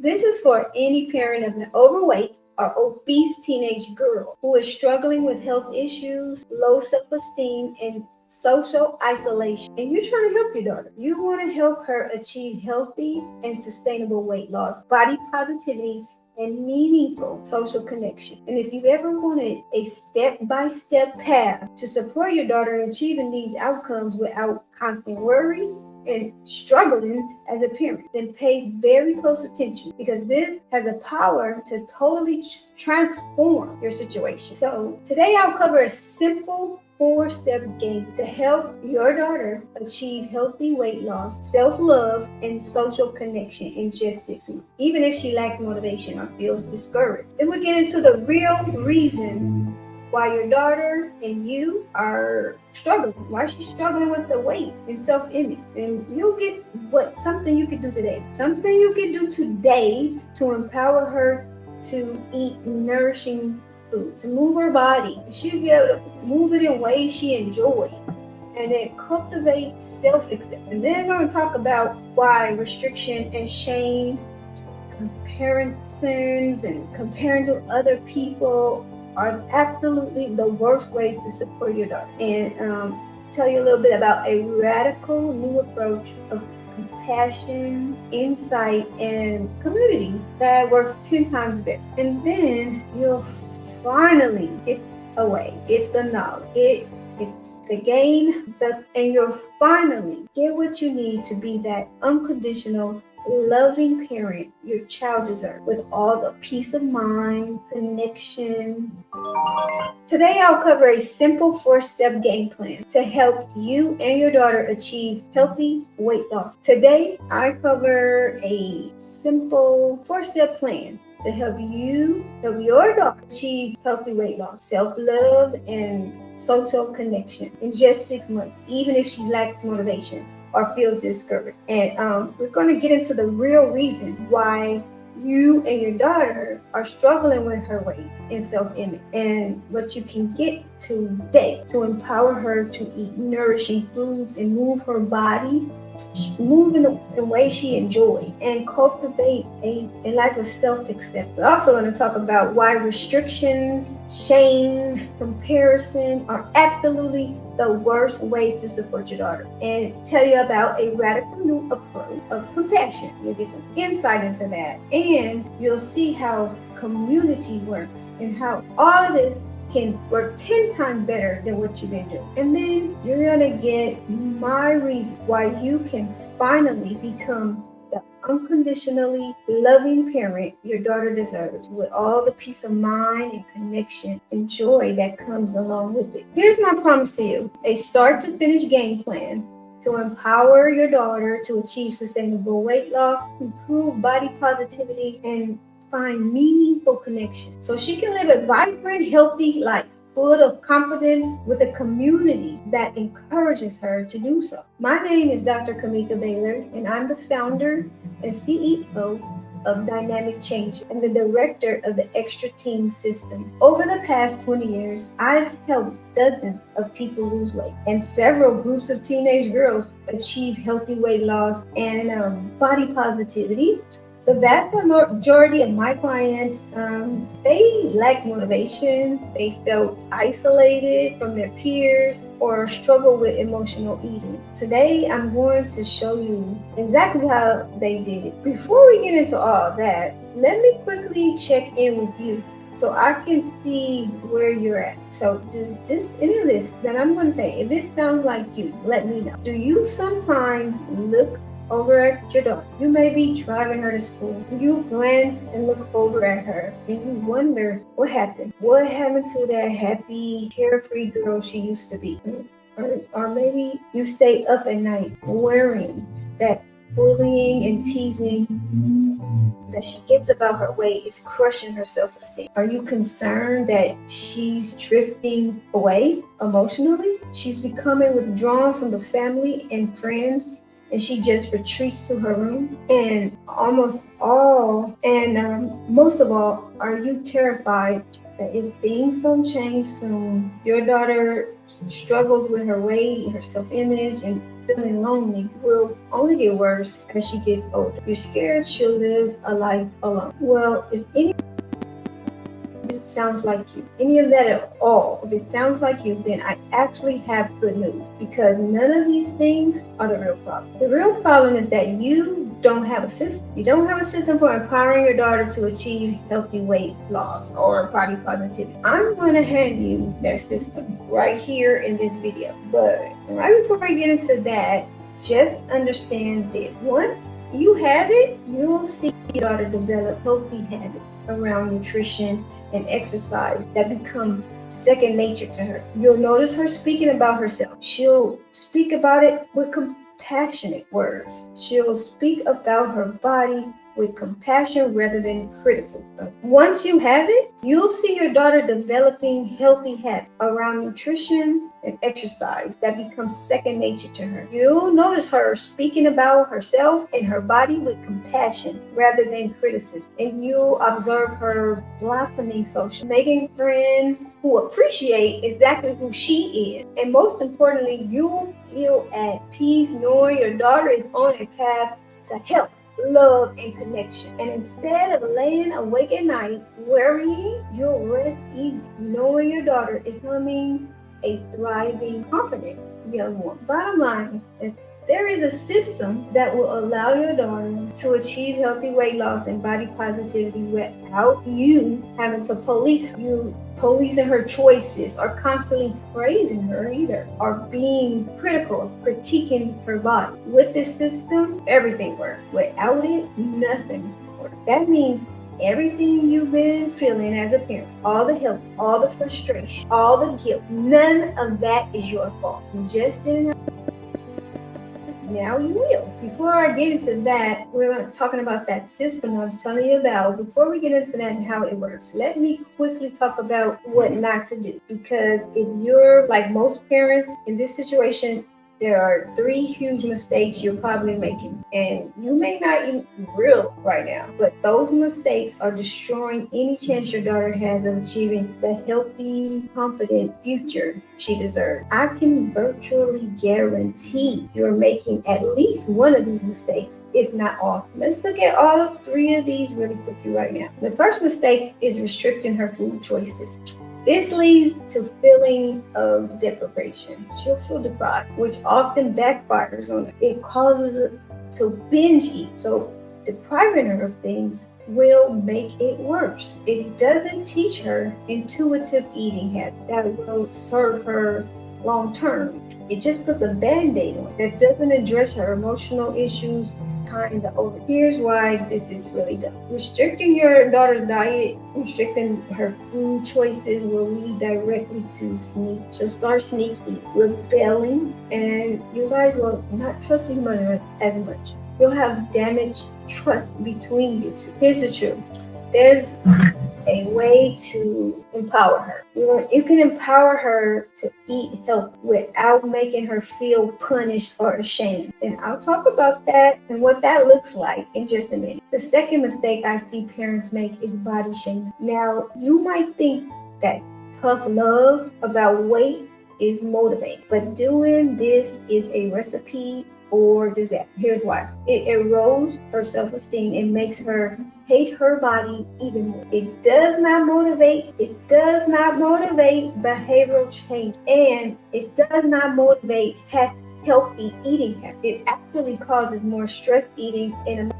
This is for any parent of an overweight or obese teenage girl who is struggling with health issues, low self-esteem, and social isolation. And you're trying to help your daughter. You want to help her achieve healthy and sustainable weight loss, body positivity, and meaningful social connection. And if you've ever wanted a step-by-step path to support your daughter in achieving these outcomes without constant worry and struggling as a parent, then pay very close attention, because this has the power to totally transform your situation. So today I'll cover a simple 4-step game to help your daughter achieve healthy weight loss, self-love, and social connection in just 6 months, even if she lacks motivation or feels discouraged. Then we'll get into the real reason why your daughter and you are struggling, why she's struggling with the weight and self-image. And you'll get something you can do today. Something you can do today to empower her to eat nourishing food, to move her body. She'll be able to move it in ways she enjoys, and then cultivate self-acceptance. And then I'm going to talk about why restriction and shame, comparisons, and comparing to other people are absolutely the worst ways to support your daughter. And tell you a little bit about a radical new approach of compassion, insight, and community that works 10 times better. And then you'll finally get the knowledge, it's the gain, and you'll finally get what you need to be that unconditional, loving parent your child deserves, with all the peace of mind, connection. Today I'll cover a simple 4-step game plan to help you and your daughter achieve healthy weight loss. Today I cover a simple 4-step plan to help your daughter achieve healthy weight loss, self-love, and social connection in just 6 months, even if she lacks motivation or feels discouraged. And we're going to get into the real reason why you and your daughter are struggling with her weight and self-image, and what you can get today to empower her to eat nourishing foods and move her body, move in ways she enjoys, and cultivate a life of self-acceptance. We're also going to talk about why restrictions, shame, comparison are absolutely the worst ways to support your daughter, and tell you about a radical new approach of compassion. You'll get some insight into that, and you'll see how community works and how all of this can work 10 times better than what you've been doing. And then you're going to get my reason why you can finally become the unconditionally loving parent your daughter deserves, with all the peace of mind and connection and joy that comes along with it. Here's my promise to you: a start to finish game plan to empower your daughter to achieve sustainable weight loss, improve body positivity, and find meaningful connection so she can live a vibrant, healthy life full of confidence, with a community that encourages her to do so. My name is Dr. Kamika Baylor, and I'm the founder and CEO of Dynamic Change and the director of the Extra Teen System. Over the past 20 years, I've helped dozens of people lose weight, and several groups of teenage girls achieve healthy weight loss and body positivity. The vast majority of my clients, they lacked motivation, they felt isolated from their peers, or struggled with emotional eating. Today, I'm going to show you exactly how they did it. Before we get into all that, let me quickly check in with you so I can see where you're at. So does any of this that I'm going to say, if it sounds like you, let me know. Do you sometimes look over at your daughter? You may be driving her to school. You glance and look over at her and you wonder what happened. What happened to that happy, carefree girl she used to be? Or maybe you stay up at night worrying that bullying and teasing that she gets about her weight is crushing her self-esteem. Are you concerned that she's drifting away emotionally? She's becoming withdrawn from the family and friends, and she just retreats to her room? And most of all, are you terrified that if things don't change soon, your daughter struggles with her weight, her self-image, and feeling lonely will only get worse as she gets older. You're scared she'll live a life alone. Well, if any this sounds like you, any of that at all, if it sounds like you, then I actually have good news, because none of these things are the real problem. The real problem is that you don't have a system. You don't have a system for empowering your daughter to achieve healthy weight loss or body positivity. I'm going to hand you that system right here in this video. But right before I get into that, just understand this. Once you have it, you'll see your daughter develop healthy habits around nutrition and exercise that become second nature to her. You'll notice her speaking about herself. She'll speak about it with compassionate words. She'll speak about her body with compassion rather than criticism. Once you have it, you'll see your daughter developing healthy habits around nutrition and exercise that becomes second nature to her. You'll notice her speaking about herself and her body with compassion rather than criticism. And you'll observe her blossoming social, making friends who appreciate exactly who she is. And most importantly, you'll feel at peace knowing your daughter is on a path to health, love, and connection. And instead of laying awake at night worrying, you'll rest easy knowing your daughter is becoming a thriving, confident young woman. Bottom line, if there is a system that will allow your daughter to achieve healthy weight loss and body positivity without you having to police her. You policing her choices or constantly praising her either, or being critical, critiquing her body. With this system, everything works. Without it, nothing works. That means everything you've been feeling as a parent, all the help, all the frustration, all the guilt, none of that is your fault. You just didn't have. Now you will. Before I get into that, we're talking about that system I was telling you about. Before we get into that and how it works, let me quickly talk about what not to do. Because if you're like most parents in this situation, there are 3 huge mistakes you're probably making, and you may not even realize right now, but those mistakes are destroying any chance your daughter has of achieving the healthy, confident future she deserves. I can virtually guarantee you're making at least one of these mistakes, if not all. Let's look at all 3 of these really quickly right now. The first mistake is restricting her food choices. This leads to feeling of deprivation. She'll feel deprived, which often backfires on her. It causes her to binge eat. So depriving her of things will make it worse. It doesn't teach her intuitive eating habits that will serve her long term. It just puts a band-aid on it that doesn't address her emotional issues behind the over. Here's why this is really dumb. Restricting your daughter's diet, restricting her food choices will lead directly to sneak. She'll start sneak eating, rebelling, and you guys will not trust each other as much. You'll have damaged trust between you two. Here's the truth. There's a way to empower her. You can empower her to eat healthy without making her feel punished or ashamed. And I'll talk about that and what that looks like in just a minute. The second mistake I see parents make is body shaming. Now, you might think that tough love about weight is motivating, but doing this is a recipe or disaster. Here's why. It erodes her self-esteem and makes her hate her body even more. It does not motivate behavioral change, and it does not motivate healthy eating habits. It actually causes more stress eating and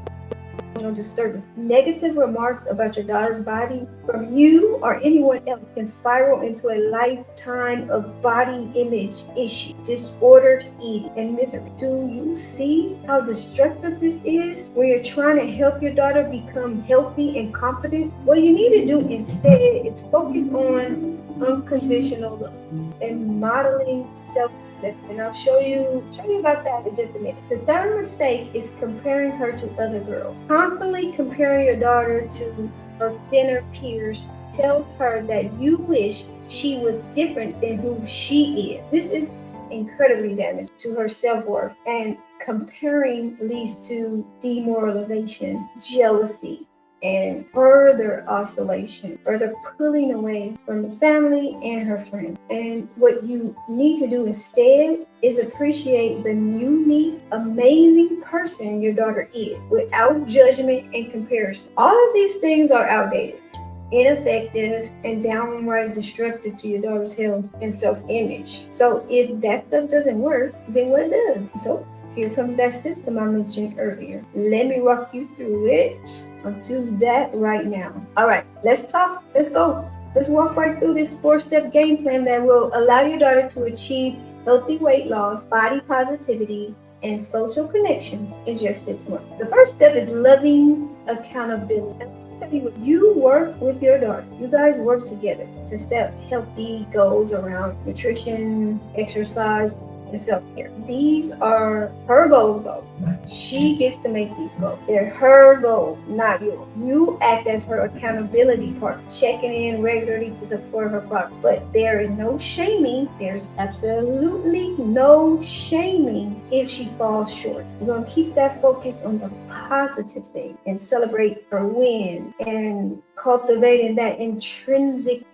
disturbance. Negative remarks about your daughter's body from you or anyone else can spiral into a lifetime of body image issues, disordered eating, and misery. Do you see how destructive this is when you're trying to help your daughter become healthy and confident? What you need to do instead is focus on unconditional love and modeling self. And I'll show you about that in just a minute. The third mistake is comparing her to other girls. Constantly comparing your daughter to her thinner peers tells her that you wish she was different than who she is. This is incredibly damaging to her self-worth, and comparing leads to demoralization, jealousy, and further isolation, further pulling away from the family and her friends. And what you need to do instead is appreciate the unique, amazing person your daughter is without judgment and comparison. All of these things are outdated, ineffective, and downright destructive to your daughter's health and self-image. So if that stuff doesn't work, then what does? So here comes that system I mentioned earlier. Let me walk you through it. I'll do that right now. All right, let's talk. Let's go. Let's walk right through this 4-step game plan that will allow your daughter to achieve healthy weight loss, body positivity, and social connections in just 6 months. The first step is loving accountability. Tell you what, you work with your daughter. You guys work together to set healthy goals around nutrition, exercise, and self-care. These are her goals, though. She gets to make these goals. They're her goals, not yours. You act as her accountability partner, checking in regularly to support her progress. But there is no shaming. There's absolutely no shaming if she falls short. We're going to keep that focus on the positive thing and celebrate her win and cultivating that intrinsic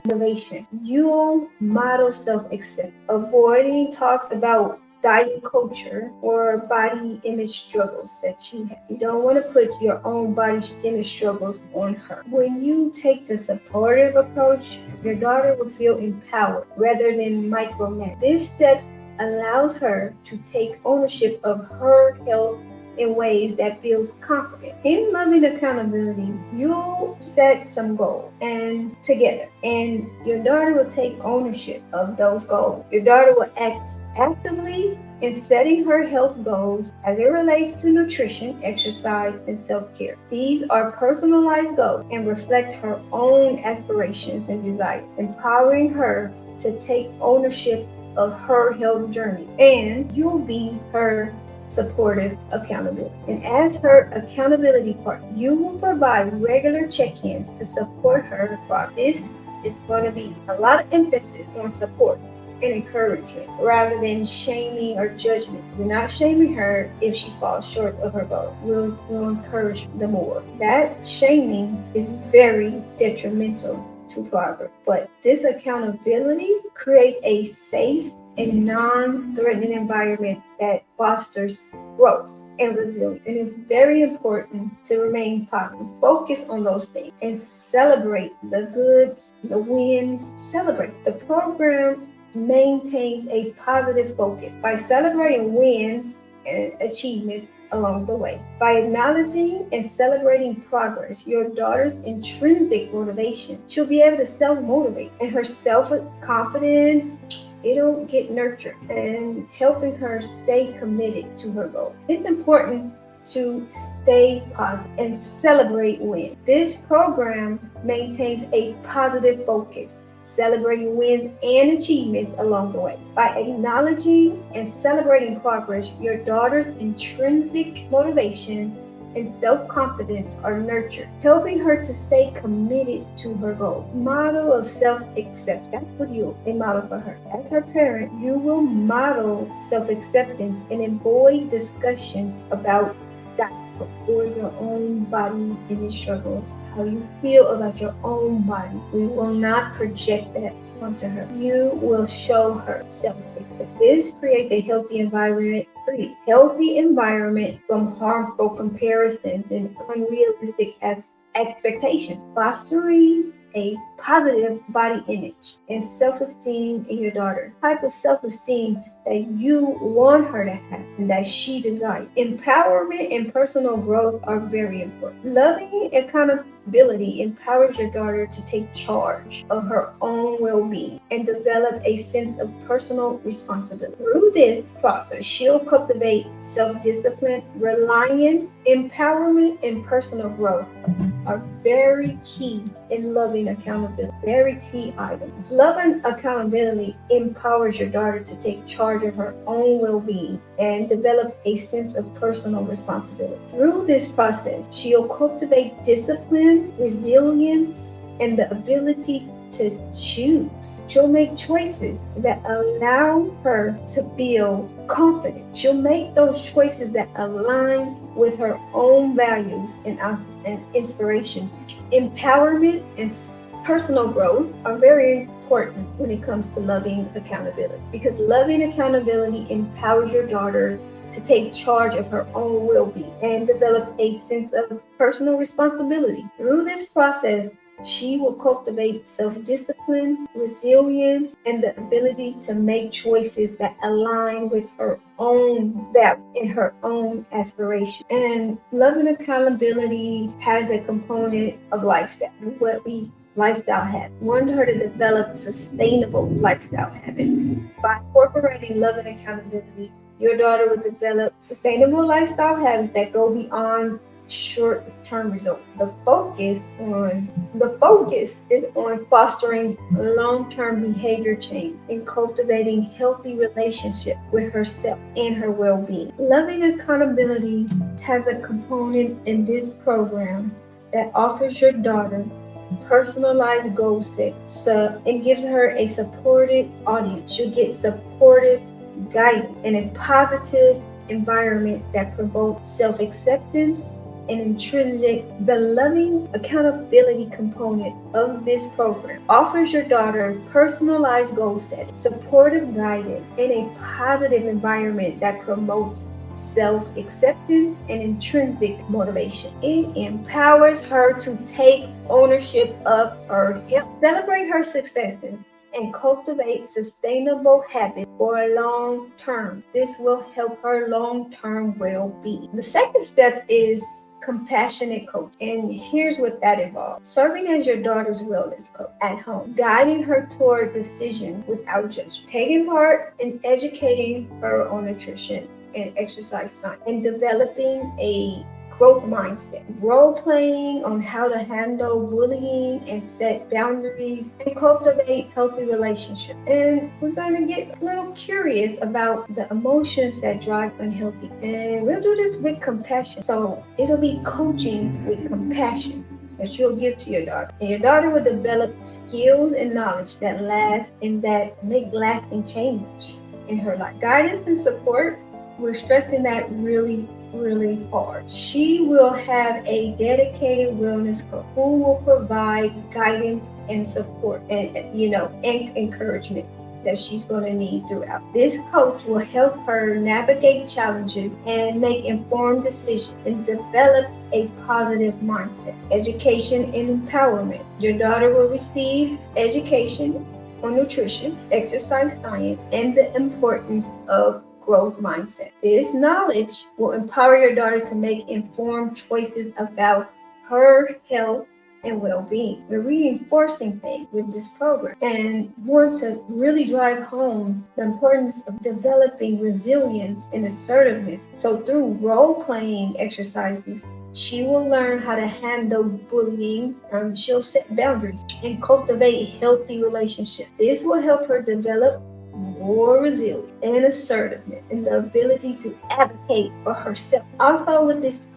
motivation. You'll model self-acceptance, avoiding talks about diet culture or body image struggles that you have. You don't want to put your own body image struggles on her. When you take the supportive approach, your daughter will feel empowered rather than micromanaged. This steps allows her to take ownership of her health in ways that feels confident. In loving accountability, you'll set some goals and together, and your daughter will take ownership of those goals. Your daughter will act actively in setting her health goals as it relates to nutrition, exercise, and self-care. These are personalized goals and reflect her own aspirations and desires, empowering her to take ownership of her health journey. And you'll be her supportive accountability. And as her accountability partner, you will provide regular check-ins to support her progress. This is going to be a lot of emphasis on support and encouragement rather than shaming or judgment. You're not shaming her if she falls short of her goal. We'll encourage the more. That shaming is very detrimental to progress. But this accountability creates a safe and non-threatening environment that fosters growth and resilience. And it's very important to remain positive. Focus on those things and celebrate the goods, the wins. Celebrate. The program maintains a positive focus by celebrating wins and achievements along the way. By acknowledging and celebrating progress, your daughter's intrinsic motivation, she'll be able to self-motivate, and her self-confidence, it'll get nurtured and helping her stay committed to her goal. It's important to stay positive and celebrate wins. This program maintains a positive focus, celebrating wins and achievements along the way. By acknowledging and celebrating progress, your daughter's intrinsic motivation and self-confidence are nurtured, helping her to stay committed to her goal. Model of self-acceptance. That's what you're a model for her. As her parent, you will model self-acceptance and avoid discussions about diet or your own body image struggles, how you feel about your own body. We will not project that onto her. You will show her self-acceptance. This creates a healthy environment from harmful comparisons and unrealistic expectations, fostering a positive body image and self-esteem in your daughter. The type of self-esteem that you want her to have and that she desires. Empowerment and personal growth are very important. Loving accountability empowers your daughter to take charge of her own well-being and develop a sense of personal responsibility. Through this process, she'll cultivate self-discipline, reliance, empowerment, and personal growth are very key in loving accountability. Very key items. Loving accountability empowers your daughter to take charge of her own well-being and develop a sense of personal responsibility. Through this process, she'll cultivate discipline, resilience, and the ability to choose. She'll make choices that allow her to feel confident. She'll make those choices that align with her own values and inspirations. Empowerment and personal growth are very important when it comes to loving accountability, because loving accountability empowers your daughter to take charge of her own well-being and develop a sense of personal responsibility. Through this process, she will cultivate self-discipline, resilience, and the ability to make choices that align with her own value and her own aspiration. And love and accountability has a component of lifestyle, what we lifestyle habits. Want her to develop sustainable lifestyle habits. By incorporating love and accountability, your daughter will develop sustainable lifestyle habits that go beyond short-term results. The focus is on fostering long-term behavior change and cultivating healthy relationships with herself and her well-being. Loving accountability has a component in this program that offers your daughter personalized goal setting. So it gives her a supportive audience. She'll get supportive guidance and a positive environment that promotes self-acceptance and intrinsic. The loving accountability component of this program offers your daughter personalized goal setting, supportive guidance, and a positive environment that promotes self-acceptance and intrinsic motivation. It empowers her to take ownership of her health, celebrate her successes, and cultivate sustainable habits for a long term. This will help her long-term well-being. The second step is compassionate coach. And here's what that involves. Serving as your daughter's wellness coach at home, guiding her toward decisions without judgment, taking part in educating her on nutrition and exercise science, and developing a growth mindset, role playing on how to handle bullying and set boundaries and cultivate healthy relationships. And we're going to get a little curious about the emotions that drive unhealthy. And we'll do this with compassion. So it'll be coaching with compassion that you'll give to your daughter. And your daughter will develop skills and knowledge that last and that make lasting change in her life. Guidance and support, we're stressing that really hard. She will have a dedicated wellness coach who will provide guidance and support and encouragement that she's going to need throughout. This coach will help her navigate challenges and make informed decisions and develop a positive mindset. Education and empowerment. Your daughter will receive education on nutrition, exercise science, and the importance of growth mindset. This knowledge will empower your daughter to make informed choices about her health and well-being. We're reinforcing things with this program and want to really drive home the importance of developing resilience and assertiveness. So through role-playing exercises, she will learn how to handle bullying, she'll set boundaries and cultivate healthy relationships. This will help her develop more resilient and assertiveness and the ability to advocate for herself. Also, with this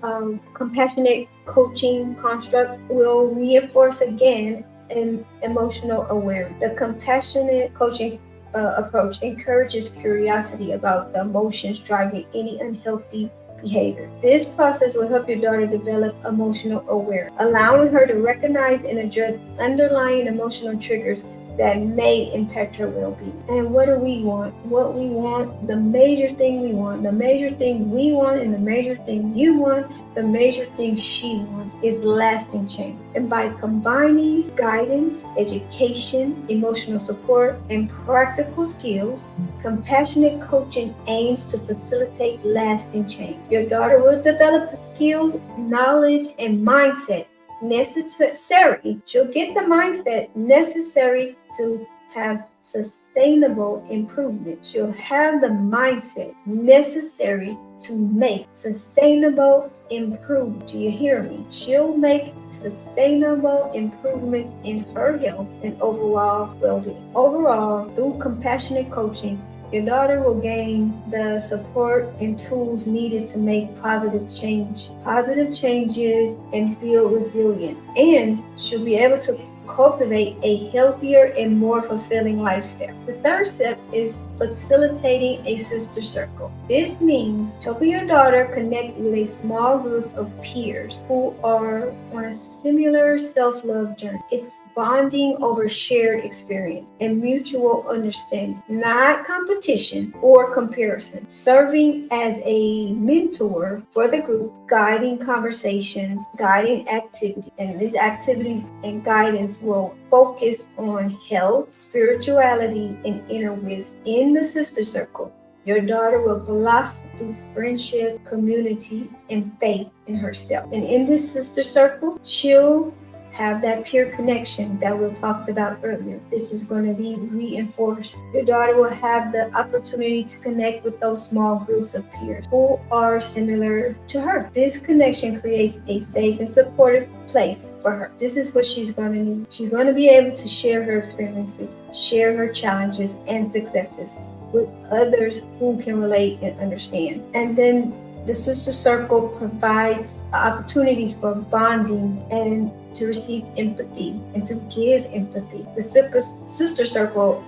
compassionate coaching construct, will reinforce again an emotional awareness. The compassionate coaching approach encourages curiosity about the emotions driving any unhealthy behavior. This process will help your daughter develop emotional awareness, allowing her to recognize and address underlying emotional triggers that may impact her well-being. And what do we want? What we want, the major thing we want, the major thing we want, and the major thing you want, the major thing she wants is lasting change. And by combining guidance, education, emotional support, and practical skills, compassionate coaching aims to facilitate lasting change. Your daughter will develop the skills, knowledge, and mindset necessary. She'll get the mindset necessary to have sustainable improvement. She'll have the mindset necessary to make sustainable improvement. Do you hear me? She'll make sustainable improvements in her health and overall well-being. Overall, through compassionate coaching, your daughter will gain the support and tools needed to make positive changes and feel resilient. And she'll be able to cultivate a healthier and more fulfilling lifestyle. The third step is facilitating a sister circle. This means helping your daughter connect with a small group of peers who are on a similar self-love journey. It's bonding over shared experience and mutual understanding, not competition or comparison. Serving as a mentor for the group, guiding conversations, guiding activities, and these activities and guidance will focus on health, spirituality, and inner wisdom. In the sister circle, your daughter will blossom through friendship, community, and faith in herself. And in this sister circle, she'll have that peer connection that we talked about earlier. This is going to be reinforced. Your daughter will have the opportunity to connect with those small groups of peers who are similar to her. This connection creates a safe and supportive place for her. This is what she's going to need. She's going to be able to share her experiences, share her challenges and successes with others who can relate and understand. And then the sister circle provides opportunities for bonding and to receive empathy and to give empathy. The sister circle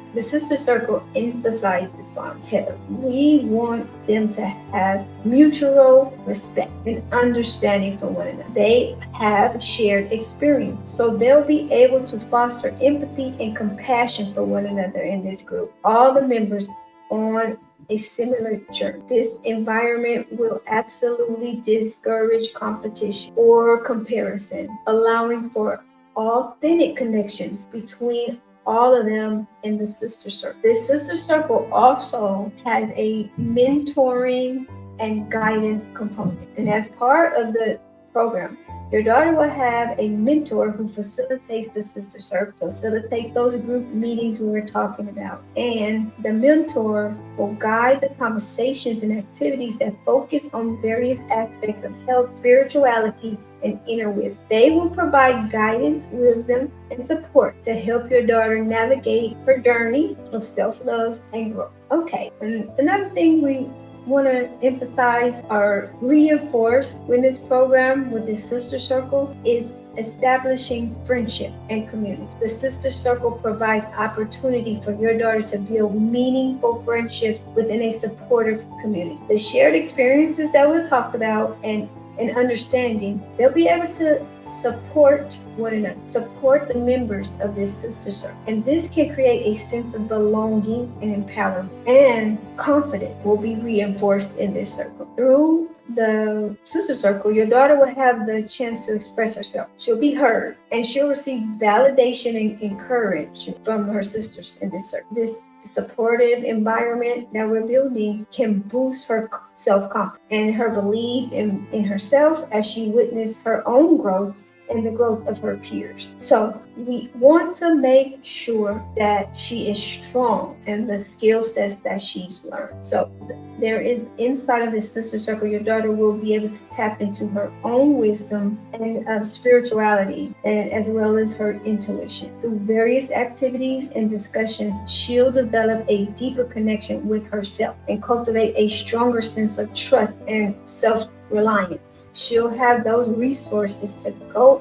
emphasizes bond heavily. We want them to have mutual respect and understanding for one another. They have shared experience, so they'll be able to foster empathy and compassion for one another in this group. All the members on a similar journey. This environment will absolutely discourage competition or comparison, allowing for authentic connections between all of them in the sister circle. This sister circle also has a mentoring and guidance component. And as part of the program, your daughter will have a mentor who facilitates the sister circle, facilitate those group meetings we were talking about. And the mentor will guide the conversations and activities that focus on various aspects of health, spirituality, and inner wisdom. They will provide guidance, wisdom, and support to help your daughter navigate her journey of self-love and growth. Okay, and another thing we want to emphasize or reinforce in this program with the sister circle is establishing friendship and community. The sister circle provides opportunity for your daughter to build meaningful friendships within a supportive community. The shared experiences that we'll talk about and understanding, they'll be able to support one another, support the members of this sister circle. And this can create a sense of belonging and empowerment, and confidence will be reinforced in this circle. Through the sister circle, your daughter will have the chance to express herself. She'll be heard, and she'll receive validation and encouragement from her sisters in this circle. This supportive environment that we're building can boost her self-confidence and her belief in herself as she witnessed her own growth and the growth of her peers. So we want to make sure that she is strong in the skill sets that she's learned. So there is inside of this sister circle, your daughter will be able to tap into her own wisdom and spirituality, and as well as her intuition. Through various activities and discussions, she'll develop a deeper connection with herself and cultivate a stronger sense of trust and self-reliance. She'll have those resources to go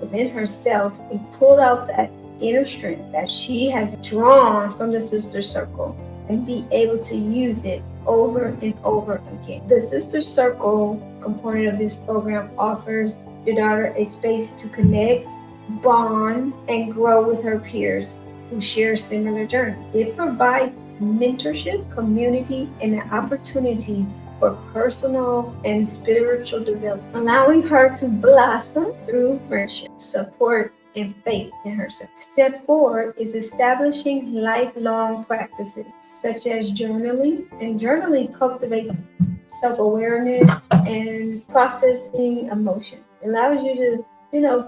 within herself and pull out that inner strength that she has drawn from the sister circle and be able to use it over and over again. The sister circle component of this program offers your daughter a space to connect, bond, and grow with her peers who share similar journeys. It provides mentorship, community, and an opportunity for personal and spiritual development, allowing her to blossom through friendship, support, and faith in herself. Step 4 is establishing lifelong practices such as journaling. And journaling cultivates self-awareness and processing emotion. It allows you to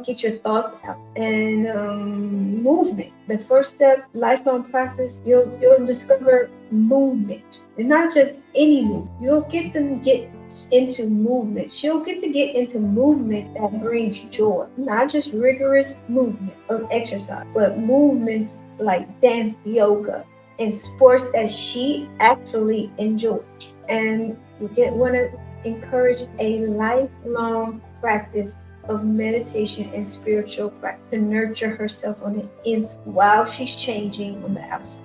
get your thoughts out. And movement. The first step, lifelong practice, you'll discover movement. And not just any movement. You'll get into movement. She'll get to get into movement that brings joy. Not just rigorous movement of exercise, but movements like dance, yoga, and sports that she actually enjoys. And you want to encourage a lifelong practice of meditation and spiritual practice to nurture herself on the inside while she's changing on the outside.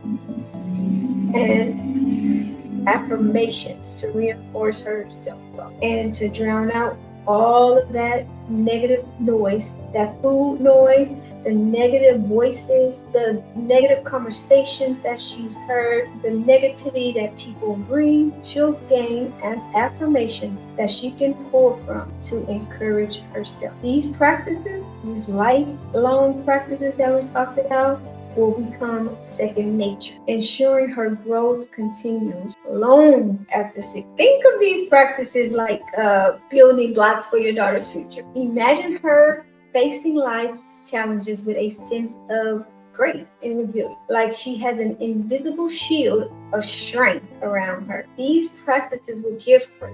And affirmations to reinforce her self-love and to drown out all of that negative noise, that food noise, the negative voices, the negative conversations that she's heard, the negativity that people bring. She'll gain affirmations that she can pull from to encourage herself. These practices, these lifelong practices that we talked about, will become second nature, ensuring her growth continues long after 6. Think of these practices like building blocks for your daughter's future. Imagine her facing life's challenges with a sense of grace and resilience, like she has an invisible shield of strength around her. These practices will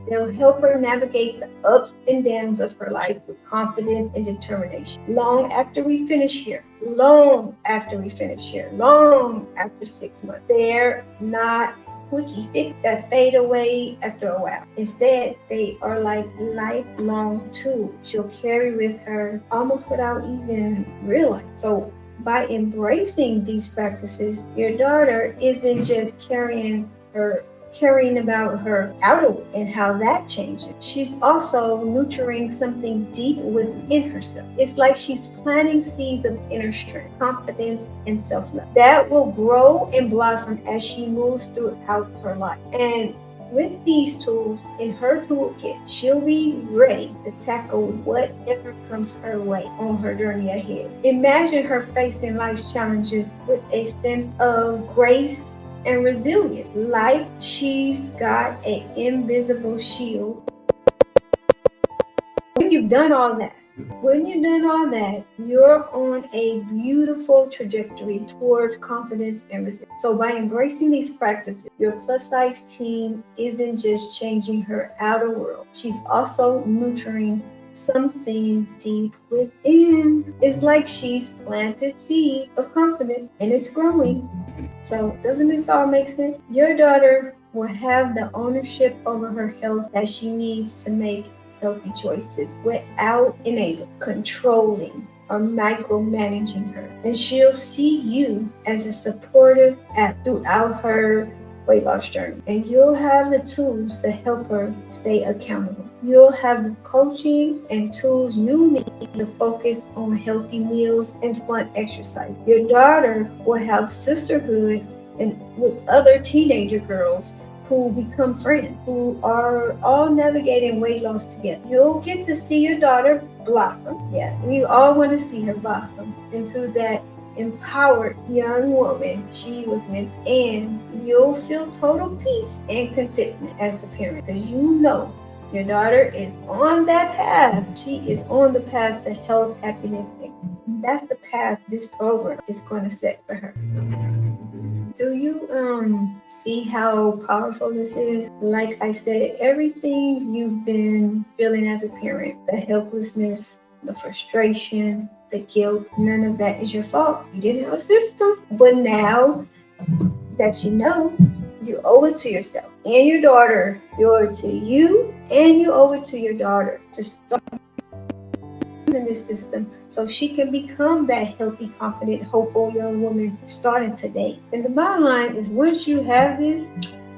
they'll help her navigate the ups and downs of her life with confidence and determination. Long after we finish here, long after 6 months, they're not quickie fix that fade away after a while. Instead, they are like lifelong tools she'll carry with her almost without even realizing. So by embracing these practices, your daughter isn't just caring about her outer world and how that changes. She's also nurturing something deep within herself. It's like she's planting seeds of inner strength, confidence, and self-love that will grow and blossom as she moves throughout her life. And with these tools in her toolkit, she'll be ready to tackle whatever comes her way on her journey ahead. Imagine her facing life's challenges with a sense of grace and resilience, like she's got an invisible shield. When you've done all that, you're on a beautiful trajectory towards confidence and resilience. So by embracing these practices, your plus size team isn't just changing her outer world. She's also nurturing something deep within. It's like she's planted seed of confidence and it's growing. So doesn't this all make sense? Your daughter will have the ownership over her health that she needs to make healthy choices without controlling or micromanaging her. And she'll see you as a supportive app throughout her weight loss journey. And you'll have the tools to help her stay accountable. You'll have the coaching and tools you need to focus on healthy meals and fun exercise. Your daughter will have sisterhood and with other teenager girls who become friends, who are all navigating weight loss together. You'll get to see your daughter blossom. Yeah, we all want to see her blossom into that empowered young woman she was meant to. And you'll feel total peace and contentment as the parent, because you know your daughter is on that path. She is on the path to health, happiness, and that's the path this program is going to set for her. Do you see how powerful this is? Like I said, everything you've been feeling as a parent, the helplessness, the frustration, the guilt, none of that is your fault. You didn't have a system. But now that you know, you owe it to yourself and your daughter. You owe it to you and you owe it to your daughter to start using this system so she can become that healthy, confident, hopeful young woman starting today. And the bottom line is, once you have this,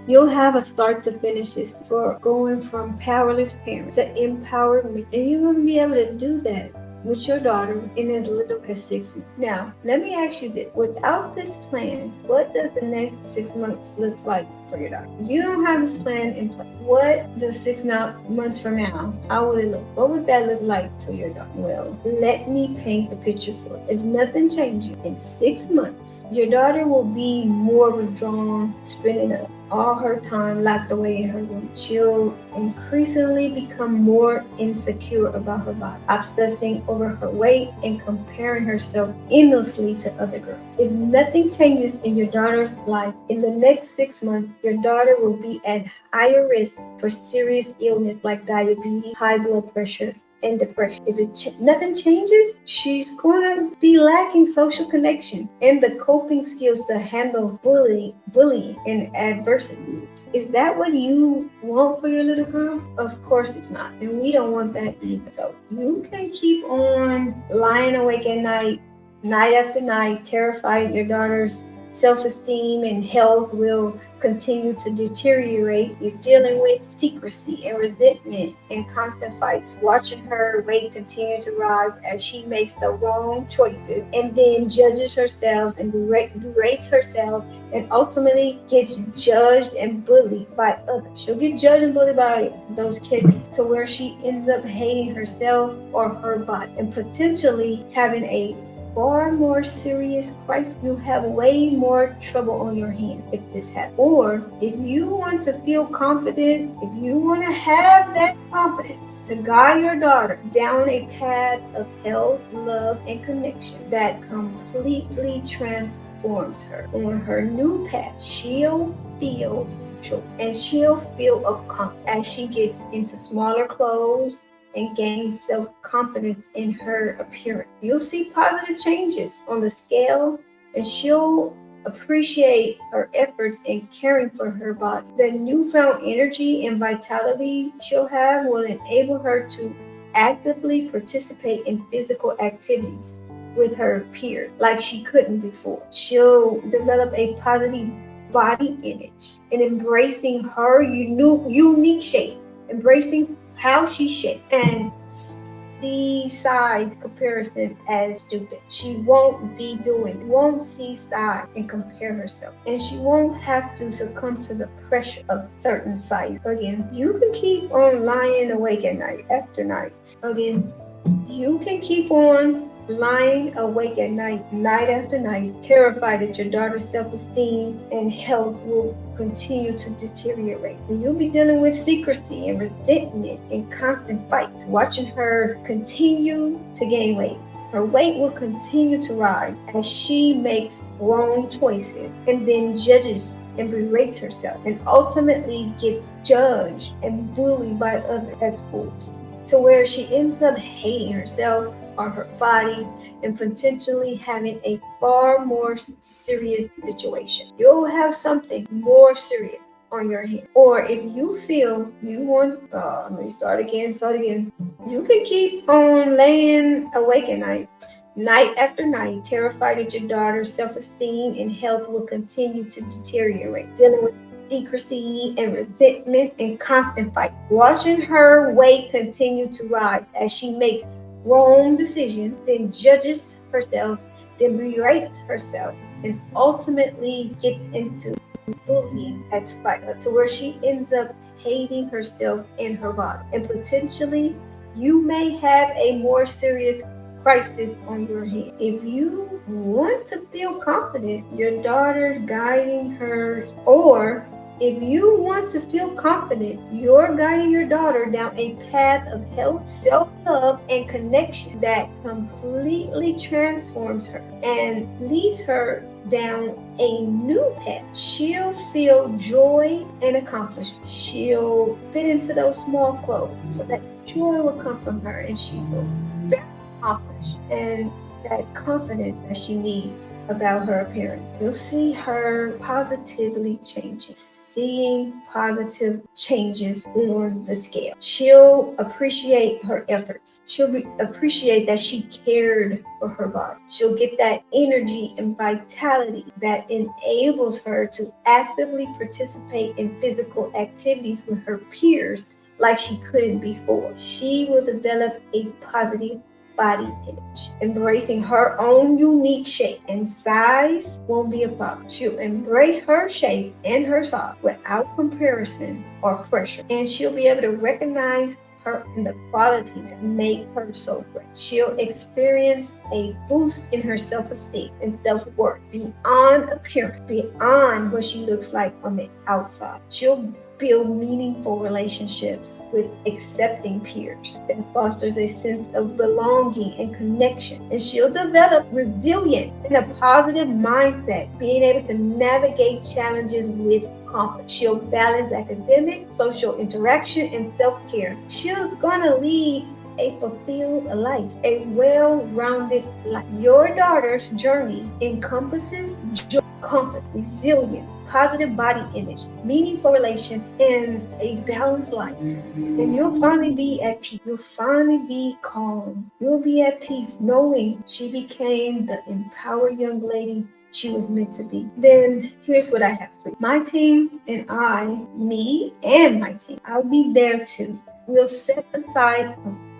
you'll have a start to finish system for going from powerless parent to empowered women. And you're going to be able to do that with your daughter in as little as 6 months. Now, let me ask you this. Without this plan, what does the next 6 months look like for your daughter? If you don't have this plan in place, what does 6 months from now, how would it look? What would that look like for your daughter? Well, let me paint the picture for you. If nothing changes, in 6 months, your daughter will be more withdrawn, spending all her time locked away in her room. She'll increasingly become more insecure about her body, obsessing over her weight and comparing herself endlessly to other girls. If nothing changes in your daughter's life, in the next 6 months, your daughter will be at higher risk for serious illness like diabetes, high blood pressure, and depression. If nothing changes, she's going to be lacking social connection and the coping skills to handle bullying and adversity. Is that what you want for your little girl? Of course it's not. And we don't want that either. So you can keep on lying awake at night after night, terrified your daughter's self-esteem and health will continue to deteriorate. You're dealing with secrecy and resentment and constant fights, watching her weight continue to rise as she makes the wrong choices and then judges herself and berates herself and ultimately gets judged and bullied by others. She'll get judged and bullied by those kids to where she ends up hating herself or her body and potentially having a far more serious crisis. You have way more trouble on your hands if this happens. Or if you want to feel confident, if you want to have that confidence to guide your daughter down a path of health, love, and connection that completely transforms her on her new path, she'll feel joy and she'll feel accomplished as she gets into smaller clothes and gain self-confidence in her appearance. You'll see positive changes on the scale, and she'll appreciate her efforts in caring for her body. The newfound energy and vitality she'll have will enable her to actively participate in physical activities with her peers like she couldn't before. She'll develop a positive body image and embracing her unique shape, embracing how she's shaped, and see size comparison as stupid. She won't see size and compare herself, and she won't have to succumb to the pressure of certain size. Again, you can keep on lying awake at night after night. Again, you can keep on lying awake at night after night, terrified that your daughter's self-esteem and health will continue to deteriorate. And you'll be dealing with secrecy and resentment and constant fights, watching her continue to gain weight. Her weight will continue to rise as she makes wrong choices and then judges and berates herself and ultimately gets judged and bullied by others at school, to where she ends up hating herself or her body and potentially having a far more serious situation. You'll have something more serious on your hand. Or if you feel you want, let me start again. You can keep on laying awake at night after night, terrified that your daughter's self-esteem and health will continue to deteriorate, dealing with secrecy and resentment and constant fight, watching her weight continue to rise as she makes wrong decisions, then judges herself, then berates herself, and ultimately gets into bullying to where she ends up hating herself and her body. And potentially, you may have a more serious crisis on your hands. If you want to feel confident, your daughter guiding her, or if you want to feel confident, you're guiding your daughter down a path of health, self-love, and connection that completely transforms her and leads her down a new path. She'll feel joy and accomplishment. She'll fit into those small clothes so that joy will come from her and she will be very accomplished and that confidence that she needs about her appearance. You'll see her positively changing, seeing positive changes on the scale. She'll appreciate her efforts. She'll appreciate that she cared for her body. She'll get that energy and vitality that enables her to actively participate in physical activities with her peers like she couldn't before. She will develop a positive body image, embracing her own unique shape, and size won't be a problem. She'll embrace her shape and her size without comparison or pressure, and she'll be able to recognize her and the qualities that make her so great. She'll experience a boost in her self-esteem and self-worth beyond appearance, beyond what she looks like on the outside. She'll build meaningful relationships with accepting peers that fosters a sense of belonging and connection. And she'll develop resilience and a positive mindset, being able to navigate challenges with confidence. She'll balance academic, social interaction, and self-care. She's going to lead a fulfilled life, a well-rounded life. Your daughter's journey encompasses joy, comfort, resilience, positive body image, meaningful relations, and a balanced life. And you'll finally be at peace. You'll finally be calm. You'll be at peace knowing she became the empowered young lady she was meant to be. Then here's what I have for you. My team and I, me and my team, I'll be there too. We'll set aside,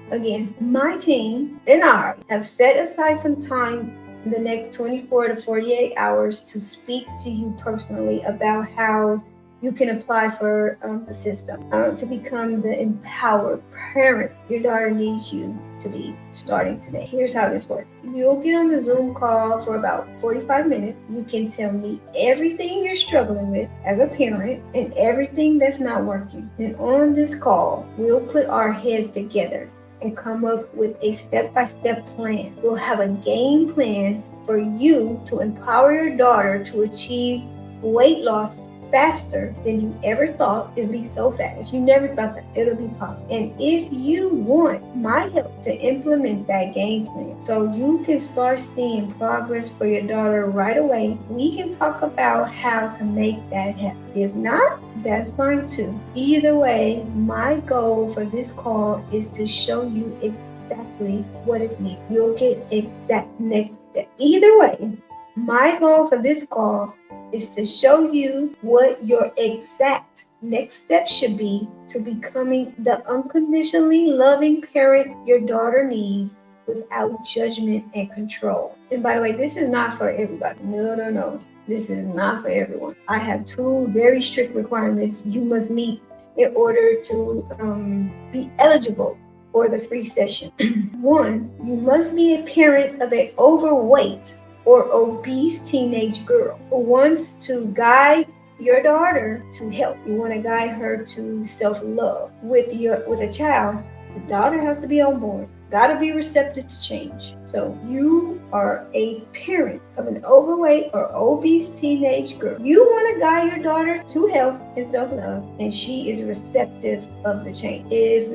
again, my team and I have set aside some time in the next 24 to 48 hours to speak to you personally about how you can apply for the system to become the empowered parent your daughter needs you to be starting today. Here's how this works. You'll get on the Zoom call for about 45 minutes. You can tell me everything you're struggling with as a parent and everything that's not working. Then on this call, we'll put our heads together and come up with a step-by-step plan. We'll have a game plan for you to empower your daughter to achieve weight loss faster than you ever thought. It'll be so fast. You never thought that it'll be possible. And if you want my help to implement that game plan so you can start seeing progress for your daughter right away, we can talk about how to make that happen. If not, that's fine too. Either way, my goal for this call is to show you exactly what is needed. You'll get exact next step. Either way, my goal for this call is to show you what your exact next step should be to becoming the unconditionally loving parent your daughter needs without judgment and control. And by the way, this is not for everybody. No. This is not for everyone. I have 2 very strict requirements you must meet in order to be eligible for the free session. 1, you must be a parent of an overweight or obese teenage girl who wants to guide your daughter to health. You want to guide her to self-love. With a child, the daughter has to be on board. Got to be receptive to change. So you are a parent of an overweight or obese teenage girl. You want to guide your daughter to health and self-love, and she is receptive of the change. If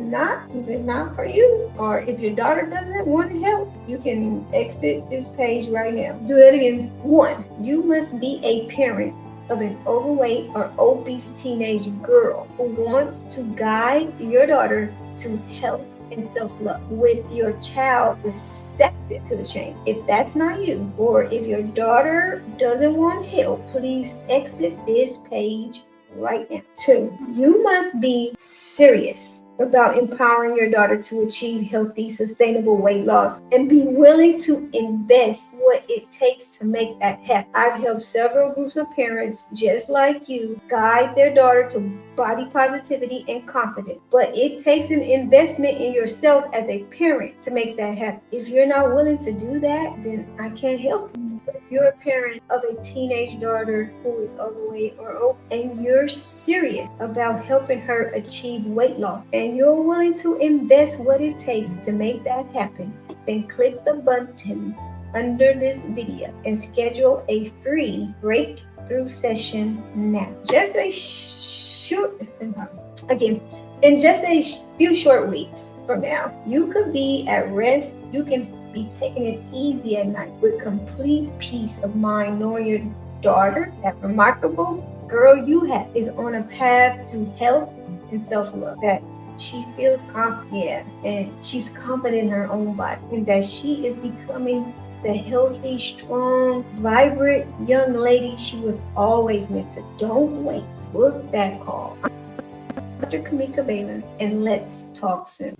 it's not for you, or if your daughter doesn't want to help, you can exit this page right now. Do that again. 1, you must be a parent of an overweight or obese teenage girl who wants to guide your daughter to health and self-love, with your child receptive to the change. If that's not you, or if your daughter doesn't want help, please exit this page right now. 2, you must be serious about empowering your daughter to achieve healthy, sustainable weight loss and be willing to invest what it takes to make that happen. I've helped several groups of parents just like you guide their daughter to body positivity and confidence, but it takes an investment in yourself as a parent to make that happen. If you're not willing to do that, then I can't help you. But if you're a parent of a teenage daughter who is overweight or obese, and you're serious about helping her achieve weight loss, and you're willing to invest what it takes to make that happen, then click the button under this video and schedule a free breakthrough session now. In just a few short weeks from now, you could be at rest. You can be taking it easy at night with complete peace of mind, knowing your daughter, that remarkable girl you have, is on a path to health and self-love, that she feels confident, and she's confident in her own body, and that she is becoming the healthy, strong, vibrant young lady she was always meant to. Don't wait. Book that call. I'm Dr. Kamika Baylor, and let's talk soon.